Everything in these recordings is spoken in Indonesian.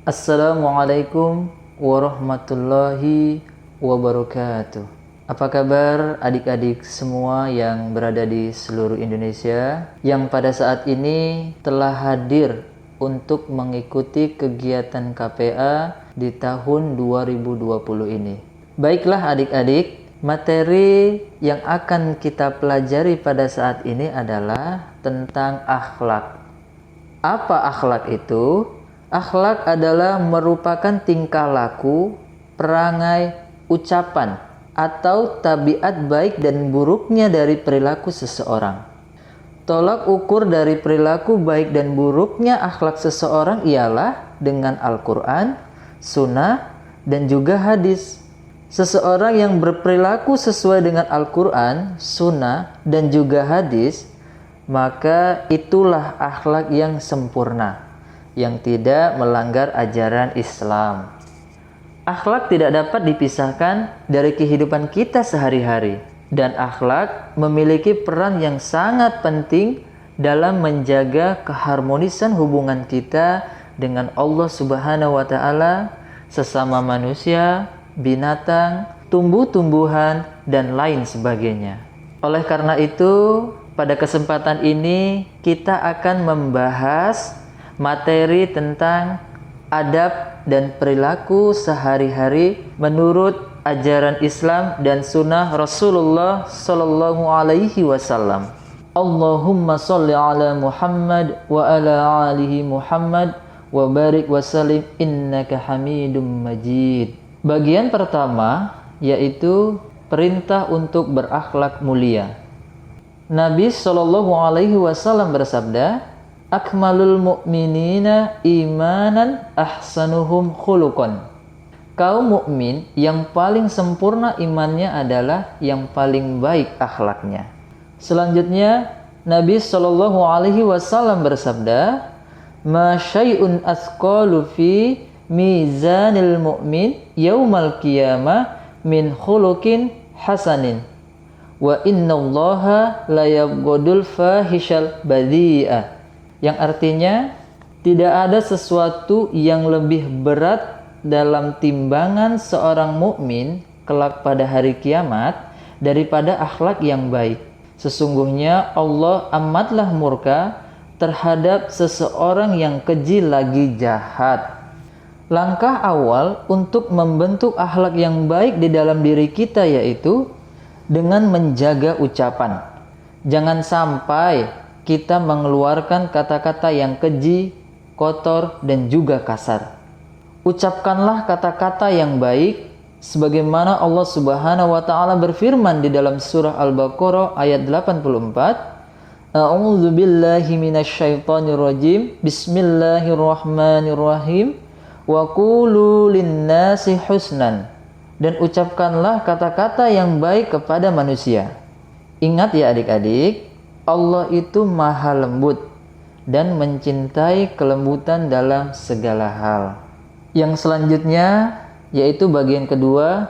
Assalamualaikum warahmatullahi wabarakatuh. Apa kabar adik-adik semua yang berada di seluruh Indonesia yang pada saat ini telah hadir untuk mengikuti kegiatan KPA di tahun 2020 ini. Baiklah adik-adik, materi yang akan kita pelajari pada saat ini adalah tentang akhlak. Apa akhlak itu? Akhlak adalah merupakan tingkah laku, perangai, ucapan, atau tabiat baik dan buruknya dari perilaku seseorang. Tolak ukur dari perilaku baik dan buruknya akhlak seseorang ialah dengan Al-Quran, Sunnah, dan juga hadis. Seseorang yang berperilaku sesuai dengan Al-Quran, Sunnah, dan juga hadis, maka itulah akhlak yang sempurna, yang tidak melanggar ajaran Islam. Akhlak tidak dapat dipisahkan dari kehidupan kita sehari-hari, dan akhlak memiliki peran yang sangat penting dalam menjaga keharmonisan hubungan kita dengan Allah Subhanahu wa Ta'ala, sesama manusia, binatang, tumbuh-tumbuhan, dan lain sebagainya. Oleh karena itu, pada kesempatan ini kita akan membahas materi tentang adab dan perilaku sehari-hari menurut ajaran Islam dan sunnah Rasulullah Sallallahu Alaihi Wasallam. Allahumma salli ala Muhammad wa ala alihi Muhammad wa barik wa salim innaka hamidum majid. Bagian pertama yaitu perintah untuk berakhlak mulia. Nabi Sallallahu Alaihi Wasallam bersabda, akmalul mu'minina imanan ahsanuhum khuluqan. Kaum mukmin yang paling sempurna imannya adalah yang paling baik akhlaknya. Selanjutnya Nabi Shallallahu Alaihi Wasallam bersabda, ma syai'un asqalu fi mizanil mu'min yaumal qiyamah min khuluqin hasanin wa innallaha la yabghadul fahishal badhi'ah. Yang artinya, tidak ada sesuatu yang lebih berat dalam timbangan seorang mukmin kelak pada hari kiamat daripada akhlak yang baik. Sesungguhnya Allah amatlah murka terhadap seseorang yang keji lagi jahat. Langkah awal untuk membentuk akhlak yang baik di dalam diri kita yaitu dengan menjaga ucapan. Jangan sampai kita mengeluarkan kata-kata yang keji, kotor, dan juga kasar. Ucapkanlah kata-kata yang baik sebagaimana Allah Subhanahu wa Ta'ala berfirman di dalam surah Al-Baqarah ayat 84. A'udzu billahi minasyaitonir rajim. Bismillahirrahmanirrahim. Wa qulu lin-nasi husnan. Dan ucapkanlah kata-kata yang baik kepada manusia. Ingat ya adik-adik, Allah itu maha lembut dan mencintai kelembutan dalam segala hal. Yang selanjutnya yaitu bagian kedua,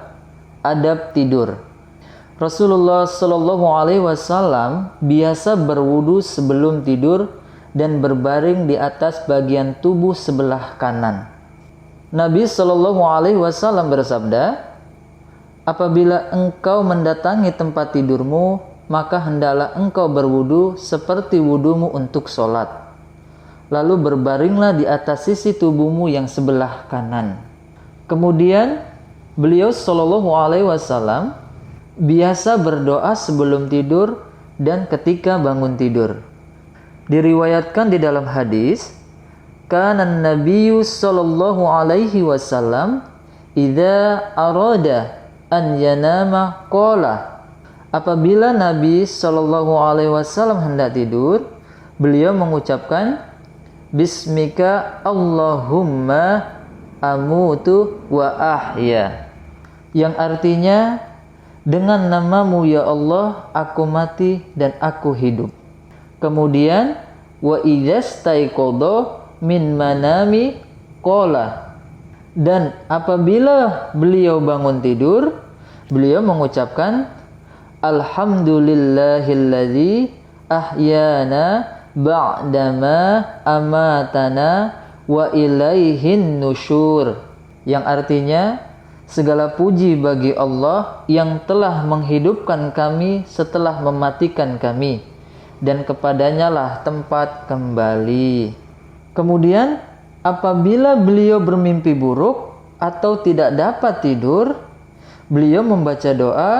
adab tidur. Rasulullah Shallallahu Alaihi Wasallam biasa berwudu sebelum tidur dan berbaring di atas bagian tubuh sebelah kanan. Nabi Shallallahu Alaihi Wasallam bersabda, apabila engkau mendatangi tempat tidurmu, maka hendaklah engkau berwudu seperti wudumu untuk sholat. Lalu berbaringlah di atas sisi tubuhmu yang sebelah kanan. Kemudian beliau Shallallahu Alaihi Wasallam biasa berdoa sebelum tidur dan ketika bangun tidur. Diriwayatkan di dalam hadis, kana Nabiyyu Shallallahu Alaihi Wasallam idza arada an yanama qala. Apabila Nabi Shallallahu Alaihi Wasallam hendak tidur, beliau mengucapkan, Bismika Allahumma amutu wa ahya. Yang artinya, dengan namamu ya Allah, aku mati dan aku hidup. Kemudian, wa idastaiqadha min manami qala. Dan apabila beliau bangun tidur, beliau mengucapkan, Alhamdulillahilladzi ahyana ba'dama amatana wa ilaihin nusyur, yang artinya segala puji bagi Allah yang telah menghidupkan kami setelah mematikan kami, dan kepadanya lah tempat kembali. Kemudian apabila beliau bermimpi buruk atau tidak dapat tidur, beliau membaca doa,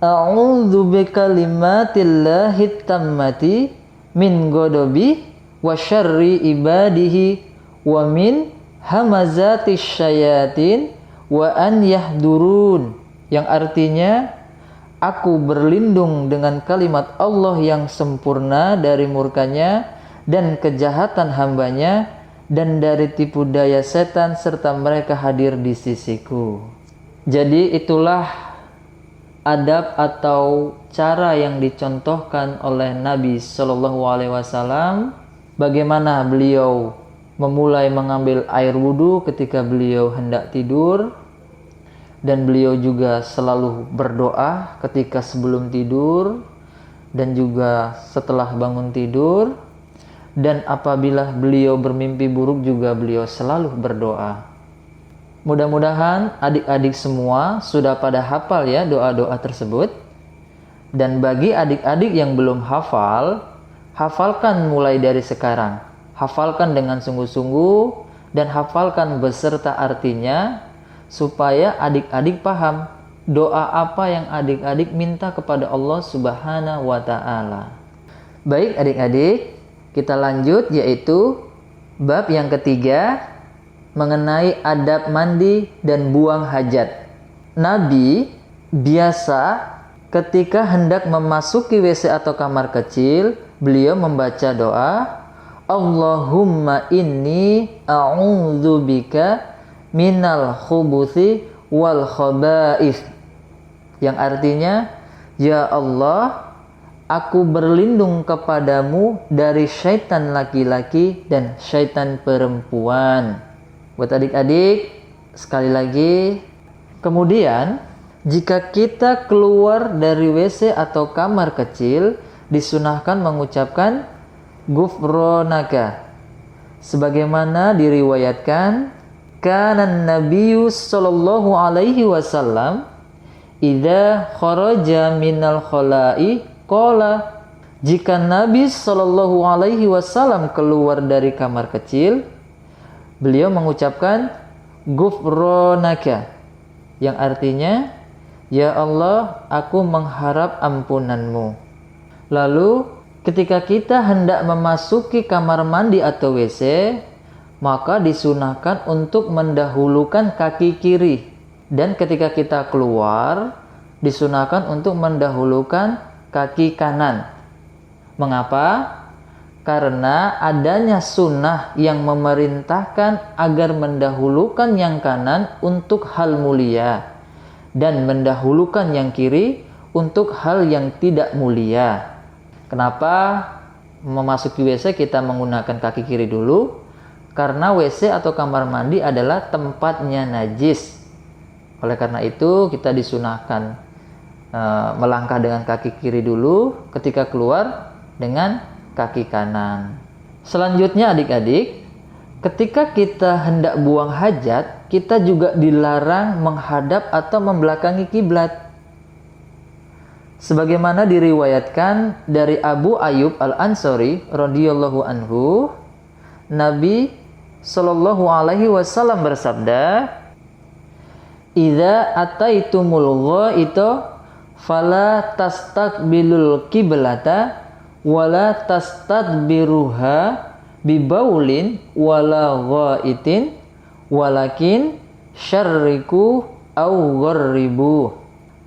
a'udzu bikalimatillahi tammati min ghadabi wa syarri ibadihi wa min hamazatis syayatin wa an yahdurun, yang artinya aku berlindung dengan kalimat Allah yang sempurna dari murkanya dan kejahatan hambanya, dan dari tipu daya setan serta mereka hadir di sisiku. Jadi itulah adab atau cara yang dicontohkan oleh Nabi Shallallahu Alaihi Wasallam, bagaimana beliau memulai mengambil air wudhu ketika beliau hendak tidur, dan beliau juga selalu berdoa ketika sebelum tidur dan juga setelah bangun tidur, dan apabila beliau bermimpi buruk juga beliau selalu berdoa. Mudah-mudahan adik-adik semua sudah pada hafal ya doa-doa tersebut. Dan bagi adik-adik yang belum hafal, hafalkan mulai dari sekarang. Hafalkan dengan sungguh-sungguh dan hafalkan beserta artinya, supaya adik-adik paham doa apa yang adik-adik minta kepada Allah Subhanahu wa Ta'ala. Baik adik-adik, kita lanjut, yaitu bab yang ketiga mengenai adab mandi dan buang hajat. Nabi biasa ketika hendak memasuki WC atau kamar kecil, beliau membaca doa, Allahumma inni a'udzubika minal khubuthi wal khaba'ith, yang artinya, ya Allah, aku berlindung kepadamu dari syaitan laki-laki dan syaitan perempuan. Buat adik-adik, sekali lagi, kemudian jika kita keluar dari WC atau kamar kecil, disunahkan mengucapkan Ghufronaka, sebagaimana diriwayatkan, kana Nabiyyu sallallahu alaihi wasallam idza kharaja minal khala'i qala, jika Nabi sallallahu alaihi wasallam keluar dari kamar kecil, beliau mengucapkan Ghufronaka, yang artinya, ya Allah, aku mengharap ampunanmu. Lalu ketika kita hendak memasuki kamar mandi atau WC, maka disunahkan untuk mendahulukan kaki kiri, dan ketika kita keluar disunahkan untuk mendahulukan kaki kanan. Mengapa? Karena adanya sunnah yang memerintahkan agar mendahulukan yang kanan untuk hal mulia dan mendahulukan yang kiri untuk hal yang tidak mulia. Kenapa memasuki WC kita menggunakan kaki kiri dulu? Karena WC atau kamar mandi adalah tempatnya najis. Oleh karena itu kita disunahkan melangkah dengan kaki kiri dulu, ketika keluar dengan kaki kanan. Selanjutnya adik-adik, ketika kita hendak buang hajat, kita juga dilarang menghadap atau membelakangi kiblat. Sebagaimana diriwayatkan dari Abu Ayyub Al-Ansari radhiyallahu anhu, Nabi sallallahu alaihi wasallam bersabda, "Idza ataitumul ghaita fala tastaqbilul qiblata wala tastadbiruha bibaulin wala ghaitin walakin syarriku au gharribu."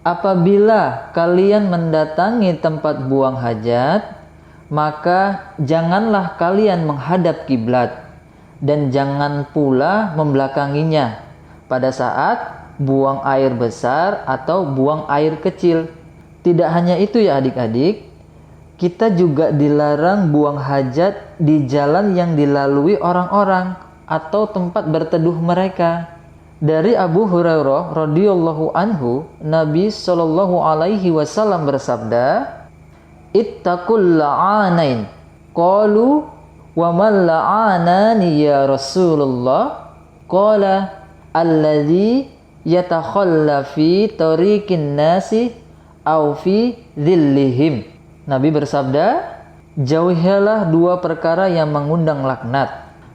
Apabila kalian mendatangi tempat buang hajat, maka janganlah kalian menghadap kiblat dan jangan pula membelakanginya pada saat buang air besar atau buang air kecil. Tidak hanya itu ya adik-adik, kita juga dilarang buang hajat di jalan yang dilalui orang-orang atau tempat berteduh mereka. Dari Abu Hurairah radhiyallahu anhu, Nabi sallallahu alaihi wasallam bersabda, "Ittaqul la'anain." Qalu wa man la'anani ya Rasulullah? Qala alladzi yatakhalla fi tariqin nasi aw fi dhillihim. Nabi bersabda, jauhilah dua perkara yang mengundang laknat.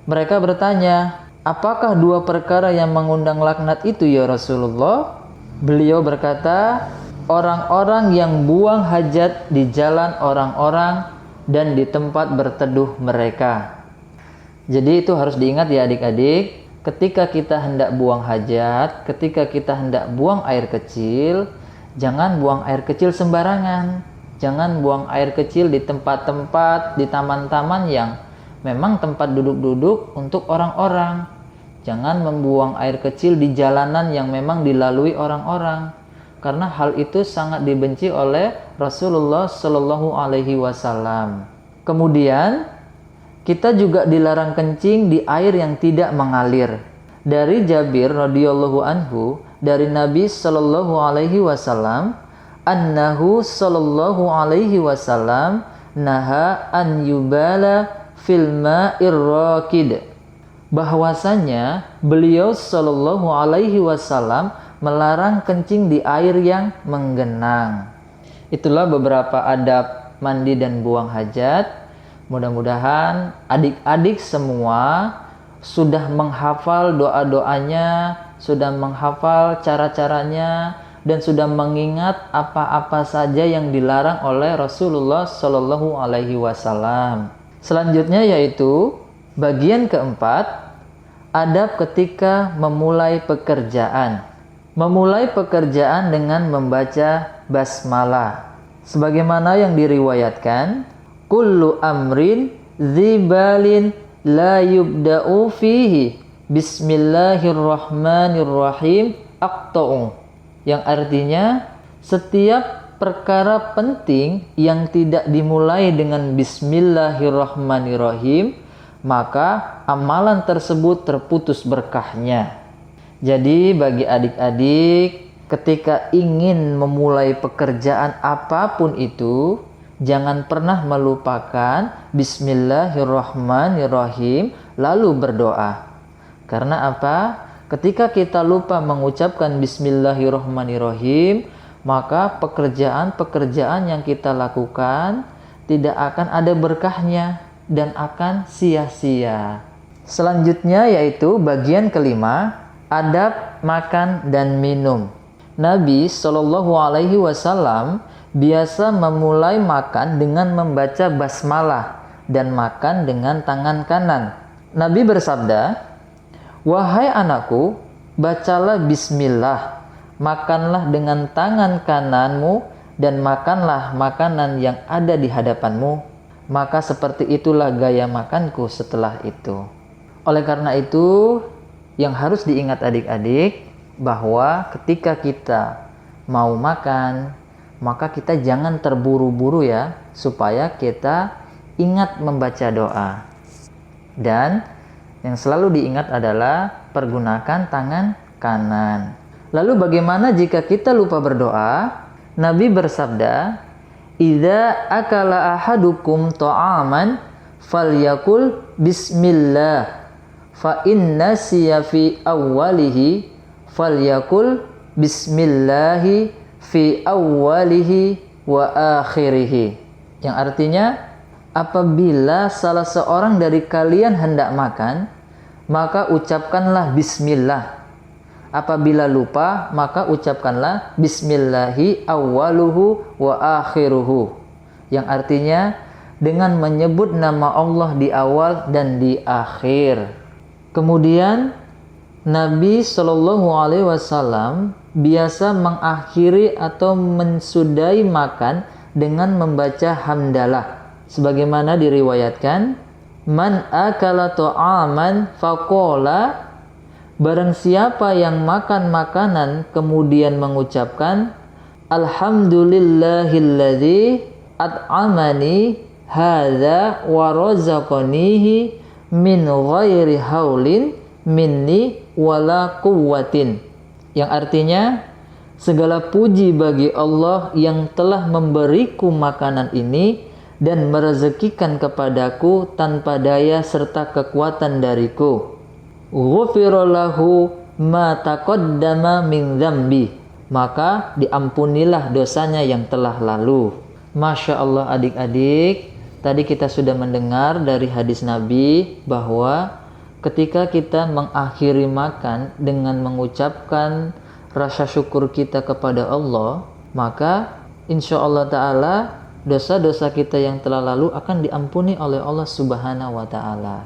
Mereka bertanya, apakah dua perkara yang mengundang laknat itu ya Rasulullah? Beliau berkata, orang-orang yang buang hajat di jalan orang-orang dan di tempat berteduh mereka. Jadi itu harus diingat ya adik-adik, ketika kita hendak buang hajat, ketika kita hendak buang air kecil, jangan buang air kecil sembarangan. Jangan buang air kecil di tempat-tempat, di taman-taman yang memang tempat duduk-duduk untuk orang-orang. Jangan membuang air kecil di jalanan yang memang dilalui orang-orang, karena hal itu sangat dibenci oleh Rasulullah Shallallahu Alaihi Wasallam. Kemudian kita juga dilarang kencing di air yang tidak mengalir. Dari Jabir radhiyallahu anhu, dari Nabi Shallallahu Alaihi Wasallam, annahu Shallallahu Alaihi Wasallam naha an yubala fil ma'ir raqid, bahwasanya beliau Shallallahu Alaihi Wasallam melarang kencing di air yang menggenang. Itulah beberapa adab mandi dan buang hajat. Mudah-mudahan adik-adik semua sudah menghafal doa-doanya, sudah menghafal cara-caranya, dan sudah mengingat apa-apa saja yang dilarang oleh Rasulullah Shallallahu Alaihi Wasallam. Selanjutnya yaitu bagian keempat, adab ketika memulai pekerjaan. Memulai pekerjaan dengan membaca basmalah. Sebagaimana yang diriwayatkan, kullu amrin dzibalin la yubda'u fihi bismillahirrahmanirrahim aqta'u. Yang artinya, setiap perkara penting yang tidak dimulai dengan bismillahirrahmanirrahim, maka amalan tersebut terputus berkahnya. Jadi bagi adik-adik, ketika ingin memulai pekerjaan apapun itu, jangan pernah melupakan bismillahirrahmanirrahim lalu berdoa. Karena apa? Ketika kita lupa mengucapkan bismillahirrahmanirrahim, maka pekerjaan-pekerjaan yang kita lakukan tidak akan ada berkahnya dan akan sia-sia. Selanjutnya yaitu bagian kelima, adab makan dan minum. Nabi Shallallahu Alaihi Wasallam biasa memulai makan dengan membaca basmalah dan makan dengan tangan kanan. Nabi bersabda, wahai anakku, bacalah bismillah, makanlah dengan tangan kananmu dan makanlah makanan yang ada di hadapanmu. Maka seperti itulah gaya makanku setelah itu. Oleh karena itu, yang harus diingat adik-adik, bahwa ketika kita mau makan, maka kita jangan terburu-buru ya, supaya kita ingat membaca doa. Dan yang selalu diingat adalah pergunakan tangan kanan. Lalu bagaimana jika kita lupa berdoa? Nabi bersabda, idza akala ahadukum ta'aman falyakul bismillah, fa inna siya fi awwalihi falyakul bismillahi fi awwalihi wa akhirihi. Yang artinya, apabila salah seorang dari kalian hendak makan, maka ucapkanlah bismillah. Apabila lupa, maka ucapkanlah bismillahi awwaluhu wa akhiruhu. Yang artinya, dengan menyebut nama Allah di awal dan di akhir. Kemudian Nabi Shallallahu Alaihi Wasallam biasa mengakhiri atau mensudahi makan dengan membaca hamdalah. Sebagaimana diriwayatkan, man akala ta'aman faqala, barang siapa yang makan makanan kemudian mengucapkan alhamdulillahilladzi at'amani hadza wa razaqanihi min ghairi haulin minni wala quwwatin. Yang artinya, segala puji bagi Allah yang telah memberiku makanan ini dan merezekikan kepadaku tanpa daya serta kekuatan dariku. Ghufira lahu ma taqaddama min dzambi, maka diampunilah dosanya yang telah lalu. Masya Allah adik-adik, tadi kita sudah mendengar dari hadis Nabi bahwa ketika kita mengakhiri makan dengan mengucapkan rasa syukur kita kepada Allah, maka insya Allah Ta'ala dosa-dosa kita yang telah lalu akan diampuni oleh Allah Subhanahu wa Ta'ala.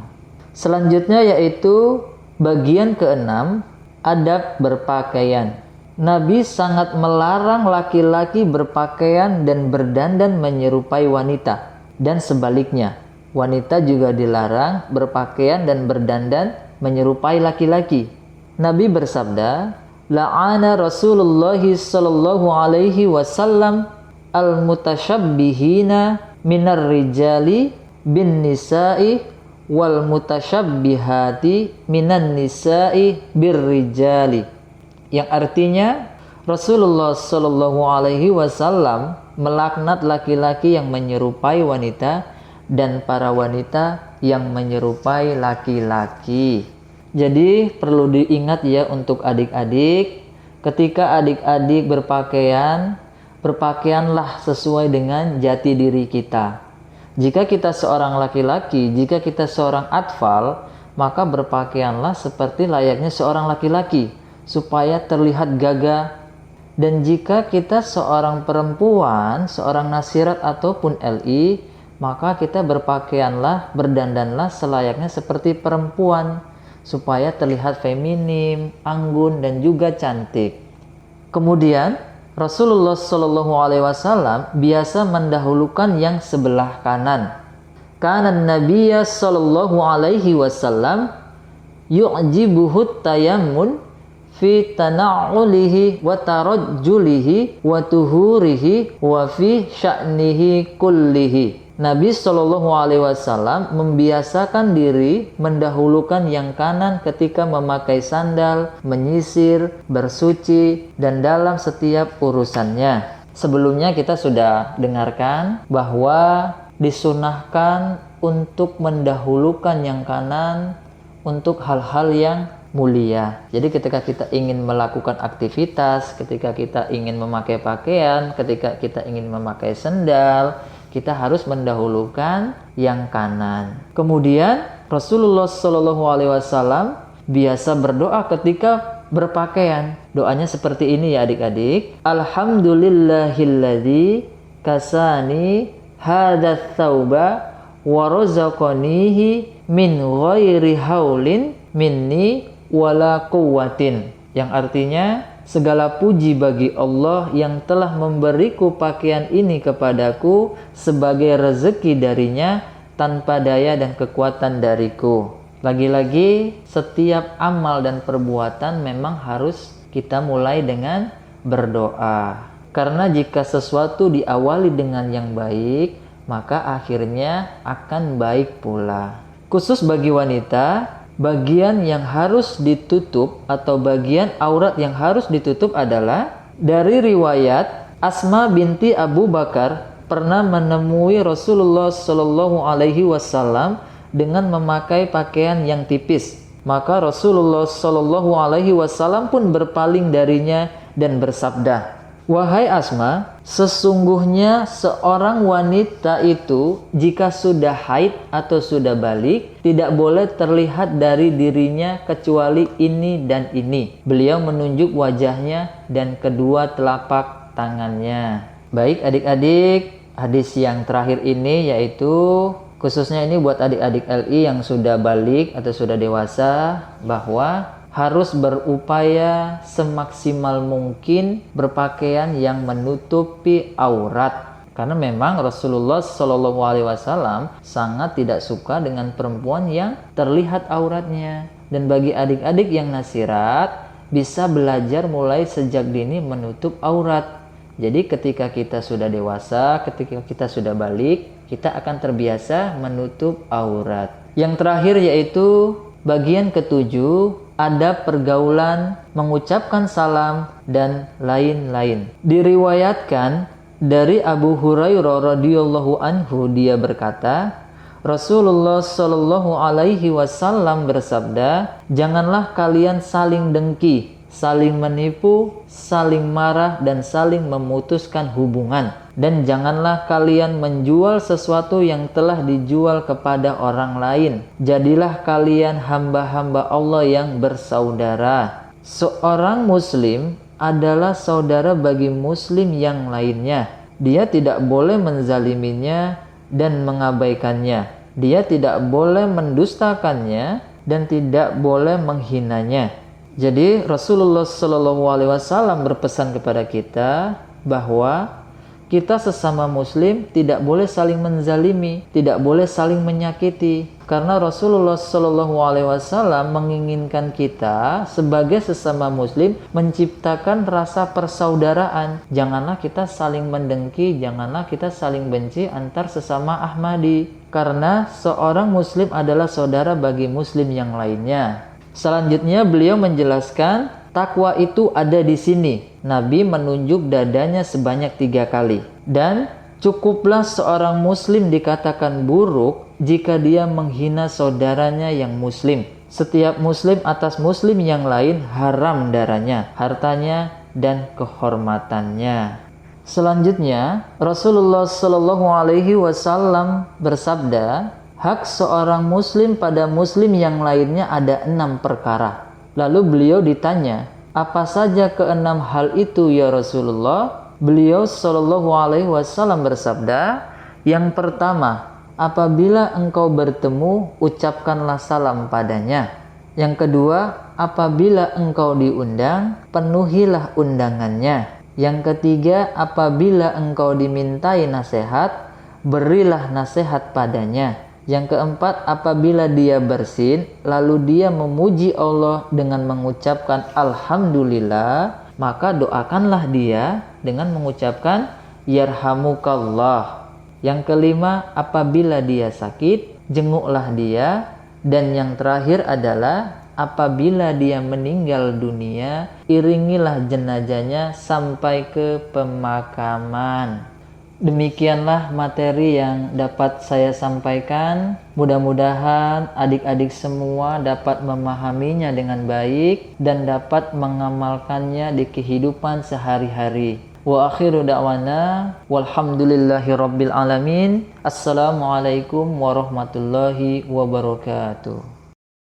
Selanjutnya yaitu bagian keenam, adab berpakaian. Nabi sangat melarang laki-laki berpakaian dan berdandan menyerupai wanita, dan sebaliknya, wanita juga dilarang berpakaian dan berdandan menyerupai laki-laki. Nabi bersabda, la'ana Rasulullah sallallahu alaihi wasallam al-mutasyabbihina minar rijali bin nisa'i wal mutasyabbihati minan nisa'i bir rijali. Yang artinya Rasulullah sallallahu alaihi wasallam melaknat laki-laki yang menyerupai wanita dan para wanita yang menyerupai laki-laki. Jadi perlu diingat ya untuk adik-adik, ketika adik-adik berpakaian, berpakaianlah sesuai dengan jati diri kita. Jika kita seorang laki-laki, jika kita seorang atfal, maka berpakaianlah seperti layaknya seorang laki-laki, supaya terlihat gagah. Dan jika kita seorang perempuan, seorang nasirat ataupun LI, maka kita berpakaianlah, berdandanlah selayaknya seperti perempuan, supaya terlihat feminim, anggun, dan juga cantik. Kemudian Rasulullah Shallallahu Alaihi Wasallam biasa mendahulukan yang sebelah kanan. Karena Nabi Shallallahu Alaihi Wasallam yu'jibuhu tayammun fi tana'ulihi wa tarajjulihi wa tuhurihi wa fi sya'nihi kullihi. Nabi Shallallahu Alaihi Wasallam membiasakan diri mendahulukan yang kanan ketika memakai sandal, menyisir, bersuci, dan dalam setiap urusannya. Sebelumnya kita sudah dengarkan bahwa disunahkan untuk mendahulukan yang kanan untuk hal-hal yang mulia. Jadi ketika kita ingin melakukan aktivitas, ketika kita ingin memakai pakaian, ketika kita ingin memakai sandal, kita harus mendahulukan yang kanan. Kemudian Rasulullah Shallallahu Alaihi Wasallam biasa berdoa ketika berpakaian. Doanya seperti ini ya adik-adik. Alhamdulillahilladzi kasani hadat thawba wa razaqanihi min ghairi haulin minni wala quwwatin. Yang artinya, segala puji bagi Allah yang telah memberiku pakaian ini kepadaku sebagai rezeki darinya tanpa daya dan kekuatan dariku. Lagi-lagi, setiap amal dan perbuatan memang harus kita mulai dengan berdoa. Karena jika sesuatu diawali dengan yang baik, maka akhirnya akan baik pula. Khusus bagi wanita, bagian yang harus ditutup atau bagian aurat yang harus ditutup adalah dari riwayat Asma binti Abu Bakar pernah menemui Rasulullah Shallallahu Alaihi Wasallam dengan memakai pakaian yang tipis. Maka Rasulullah Shallallahu Alaihi Wasallam pun berpaling darinya dan bersabda, wahai Asma, sesungguhnya seorang wanita itu jika sudah haid atau sudah balik, tidak boleh terlihat dari dirinya kecuali ini dan ini. Beliau menunjuk wajahnya dan kedua telapak tangannya. Baik adik-adik, hadis yang terakhir ini yaitu khususnya ini buat adik-adik LI yang sudah balik atau sudah dewasa, bahwa harus berupaya semaksimal mungkin berpakaian yang menutupi aurat. Karena memang Rasulullah Shallallahu Alaihi Wasallam sangat tidak suka dengan perempuan yang terlihat auratnya. Dan bagi adik-adik yang nasirat, bisa belajar mulai sejak dini menutup aurat. Jadi ketika kita sudah dewasa, ketika kita sudah balik, kita akan terbiasa menutup aurat. Yang terakhir yaitu bagian ketujuh, adab pergaulan, mengucapkan salam, dan lain-lain. Diriwayatkan Dari Abu Hurairah radhiyallahu anhu, dia berkata, Rasulullah Shallallahu alaihi wasallam bersabda, janganlah kalian saling dengki, saling menipu, saling marah, dan saling memutuskan hubungan. Dan janganlah kalian menjual sesuatu yang telah dijual kepada orang lain. Jadilah kalian hamba-hamba Allah yang bersaudara. Seorang muslim adalah saudara bagi muslim yang lainnya. Dia tidak boleh menzaliminya dan mengabaikannya. Dia tidak boleh mendustakannya dan tidak boleh menghinanya. Jadi Rasulullah SAW berpesan kepada kita bahwa kita sesama muslim tidak boleh saling menzalimi, tidak boleh saling menyakiti. Karena Rasulullah SAW menginginkan kita sebagai sesama muslim menciptakan rasa persaudaraan. Janganlah kita saling mendengki, janganlah kita saling benci antar sesama Ahmadi. Karena seorang muslim adalah saudara bagi muslim yang lainnya. Selanjutnya beliau menjelaskan takwa itu ada di sini. Nabi menunjuk dadanya sebanyak 3 kali. Dan cukuplah seorang muslim dikatakan buruk jika dia menghina saudaranya yang muslim. Setiap muslim atas muslim yang lain haram darahnya, hartanya, dan kehormatannya. Selanjutnya, Rasulullah SAW bersabda, hak seorang muslim pada muslim yang lainnya ada 6 perkara. Lalu beliau ditanya, apa saja ke-6 hal itu ya Rasulullah? Beliau SAW bersabda, yang pertama, apabila engkau bertemu, ucapkanlah salam padanya. Yang kedua, apabila engkau diundang, penuhilah undangannya. Yang ketiga, apabila engkau dimintai nasihat, berilah nasihat padanya. Yang keempat, apabila dia bersin, lalu dia memuji Allah dengan mengucapkan Alhamdulillah, maka doakanlah dia dengan mengucapkan Yarhamukallah. Yang kelima, apabila dia sakit, jenguklah dia. Dan yang terakhir adalah apabila dia meninggal dunia, iringilah jenazahnya sampai ke pemakaman. Demikianlah materi yang dapat saya sampaikan. Mudah-mudahan adik-adik semua dapat memahaminya dengan baik dan dapat mengamalkannya di kehidupan sehari-hari. Wa akhiru da'wana walhamdulillahi rabbil alamin. Assalamualaikum warahmatullahi wabarakatuh.